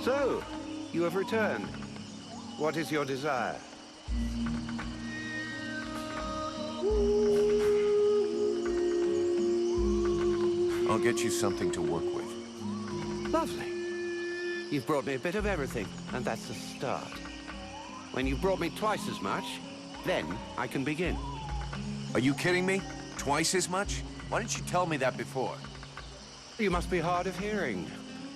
So, you have returned. What is your desire? I'll get you something to work with. Lovely. You've brought me a bit of everything, and that's a start. When you've brought me twice as much, then I can begin. Are you kidding me? Twice as much? Why didn't you tell me that before? You must be hard of hearing.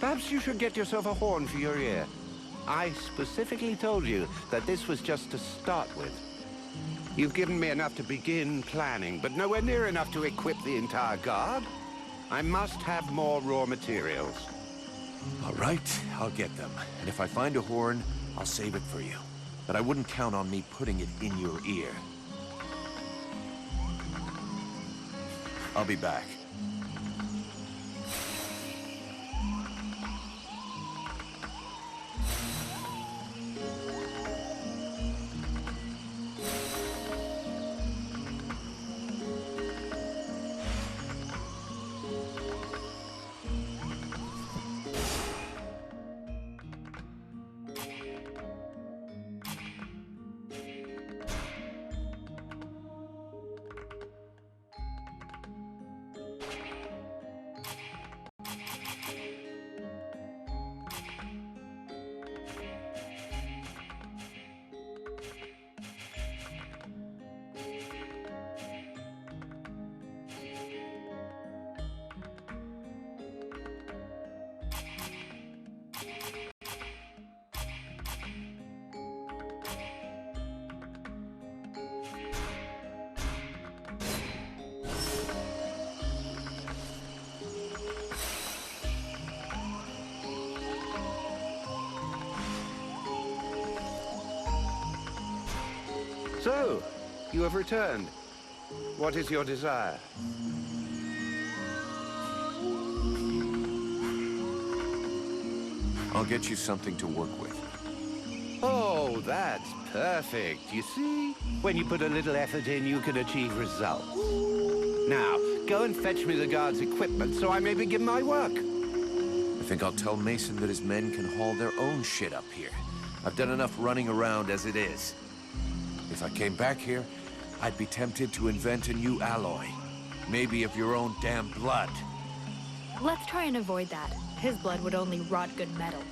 Perhaps you should get yourself a horn for your ear. I specifically told you that this was just to start with. You've given me enough to begin planning, but nowhere near enough to equip the entire guard. I must have more raw materials. All right, I'll get them. And if I find a horn, I'll save it for you. But I wouldn't count on me putting it in your ear. I'll be back. So, you have returned. What is your desire? I'll get you something to work with. Oh, that's perfect. You see? When you put a little effort in, you can achieve results. Now, go and fetch me the guard's equipment so I may begin my work. I think I'll tell Mason that his men can haul their own shit up here. I've done enough running around as it is. If I came back here, I'd be tempted to invent a new alloy. Maybe of your own damn blood. Let's try and avoid that. His blood would only rot good metal.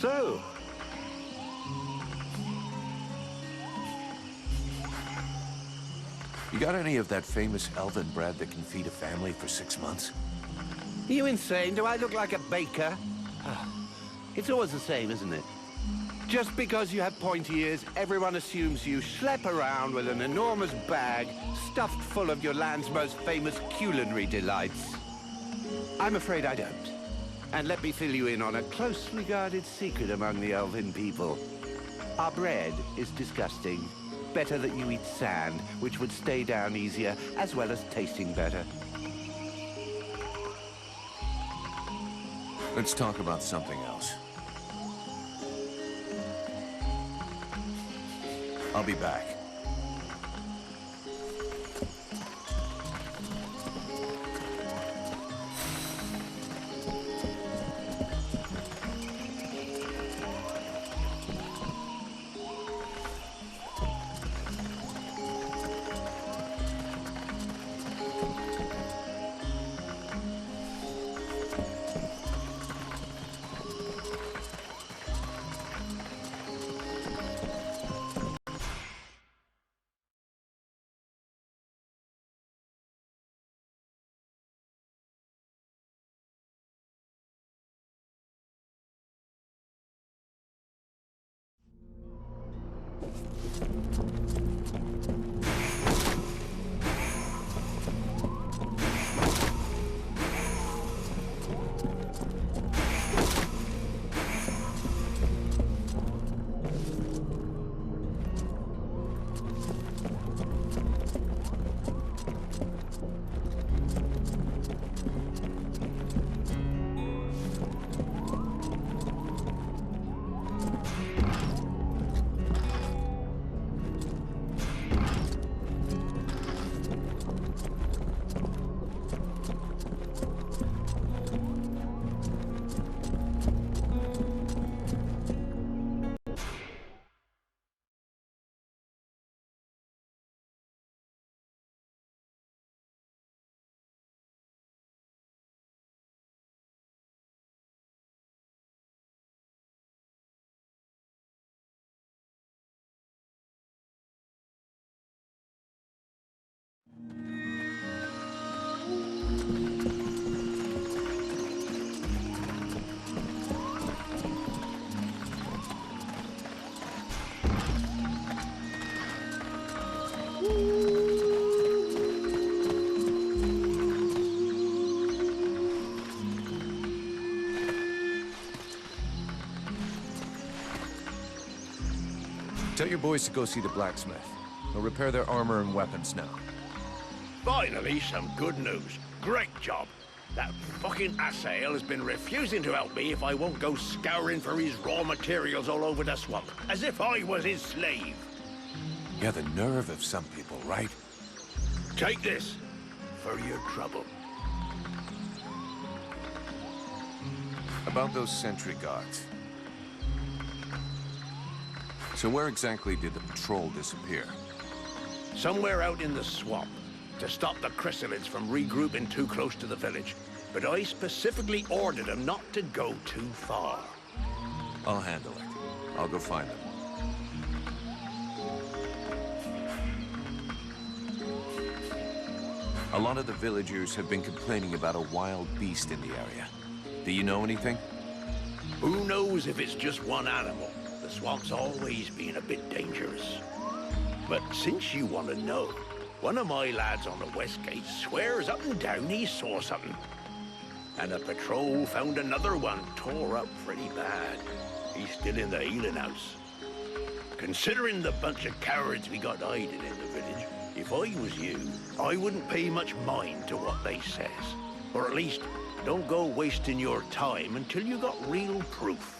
So, You got any of that famous elven bread that can feed a family for 6 months? are you insane? Do I look like a baker? It's always the same, isn't it? Just because you have pointy ears, everyone assumes you schlep around with an enormous bag stuffed full of your land's most famous culinary delights. I'm afraid I don't. And let me fill you in on a closely guarded secret among the elven people. Our bread is disgusting. Better that you eat sand, which would stay down easier, as well as tasting better. Let's talk about something else. I'll be back. Tell your boys to go see the blacksmith. They'll repair their armor and weapons now. Finally, some good news. Great job. That fucking asshole has been refusing to help me if I won't go scouring for his raw materials all over the swamp, as if I was his slave. Yeah, the nerve of some people, right? Take this for your trouble. About those sentry guards. So where exactly did the patrol disappear? Somewhere out in the swamp, to stop the chrysalids from regrouping too close to the village. But I specifically ordered them not to go too far. I'll handle it. I'll go find them. A lot of the villagers have been complaining about a wild beast in the area. Do you know anything? Who knows if it's just one animal? The swamp's always been a bit dangerous. But since you want to know, one of my lads on the west gate swears up and down he saw something. And the patrol found another one tore up pretty bad. He's still in the healing house. Considering the bunch of cowards we got hiding in the village, if I was you, I wouldn't pay much mind to what they says. Or at least, don't go wasting your time until you got real proof.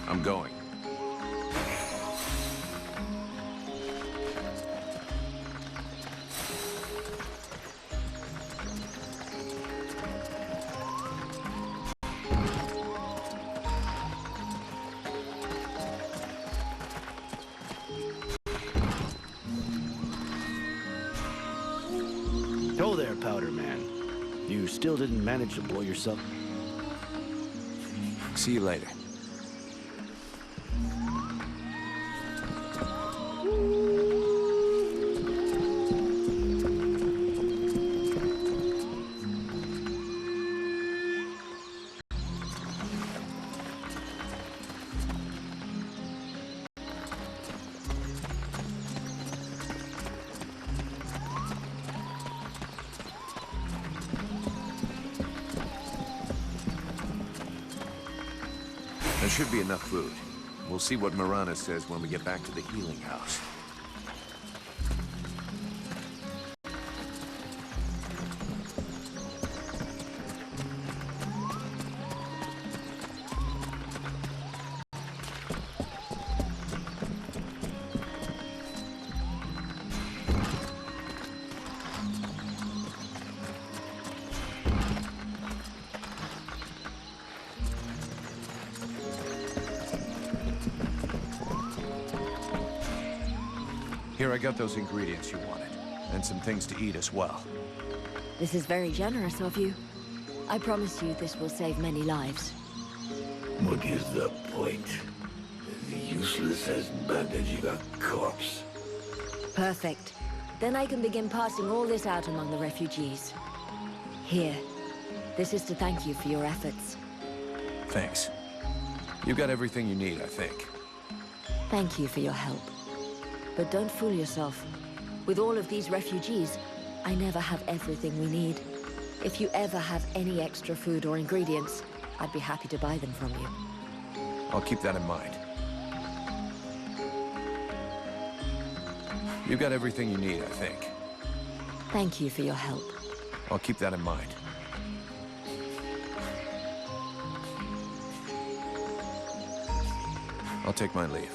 I'm going. Oh there, Powder Man. You still didn't manage to blow yourself. See you later. There should be enough food. We'll see what Marana says when we get back to the healing house. Here, I got those ingredients you wanted, and some things to eat as well. This is very generous of you. I promise you this will save many lives. What is the point? As useless as bandaging a corpse. Perfect. Then I can begin passing all this out among the refugees. Here. This is to thank you for your efforts. Thanks. You got everything you need, I think. Thank you for your help. But don't fool yourself. With all of these refugees, I never have everything we need. If you ever have any extra food or ingredients, I'd be happy to buy them from you. I'll keep that in mind. You got everything you need, I think. Thank you for your help. I'll keep that in mind. I'll take my leave.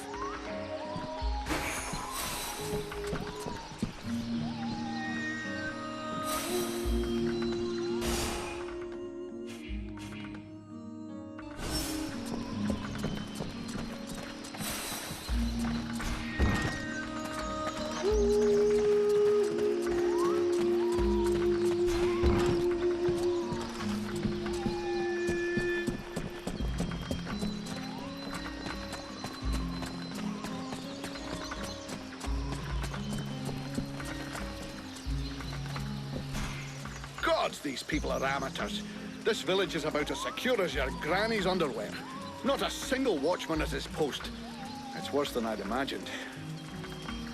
Gods, these people are amateurs. This village is about as secure as your granny's underwear. Not a single watchman at his post. It's worse than I'd imagined.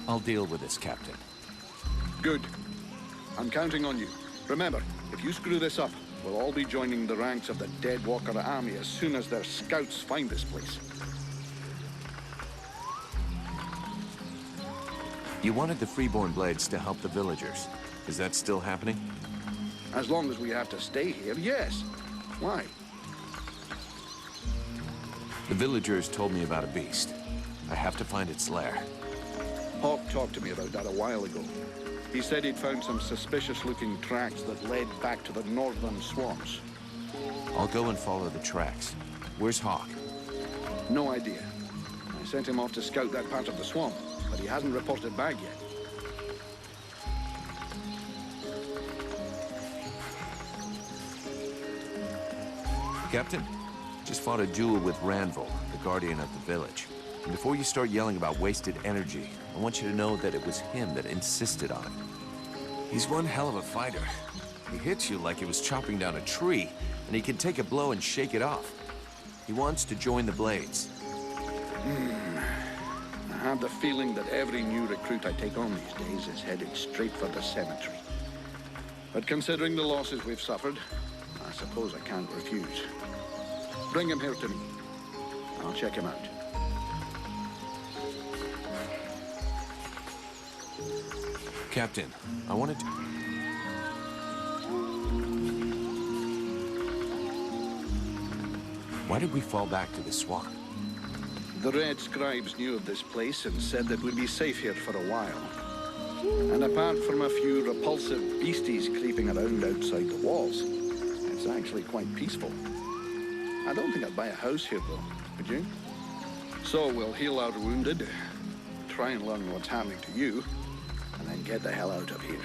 I'll deal with this, Captain. Good. I'm counting on you. Remember, if you screw this up, we'll all be joining the ranks of the Dead Walker army as soon as their scouts find this place. You wanted the Freeborn Blades to help the villagers. Is that still happening? As long as we have to stay here, yes. Why? The villagers told me about a beast. I have to find its lair. Hawk talked to me about that a while ago. He said he'd found some suspicious-looking tracks that led back to the northern swamps. I'll go and follow the tracks. Where's Hawk? No idea. I sent him off to scout that part of the swamp, but he hasn't reported back yet. Captain, just fought a duel with Ranvil, the guardian of the village. And before you start yelling about wasted energy, I want you to know that it was him that insisted on it. He's one hell of a fighter. He hits you like he was chopping down a tree, and he can take a blow and shake it off. He wants to join the Blades. I have the feeling that every new recruit I take on these days is headed straight for the cemetery. But considering the losses we've suffered, I suppose I can't refuse. Bring him here to me. I'll check him out. Captain, I wanted to... Why did we fall back to the swamp? The Red Scribes knew of this place and said that we'd be safe here for a while. And apart from a few repulsive beasties creeping around outside the walls, it's actually quite peaceful. I don't think I'd buy a house here, though, would you? So we'll heal our wounded, try and learn what's happening to you, and then get the hell out of here.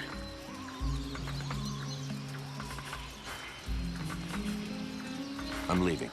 I'm leaving.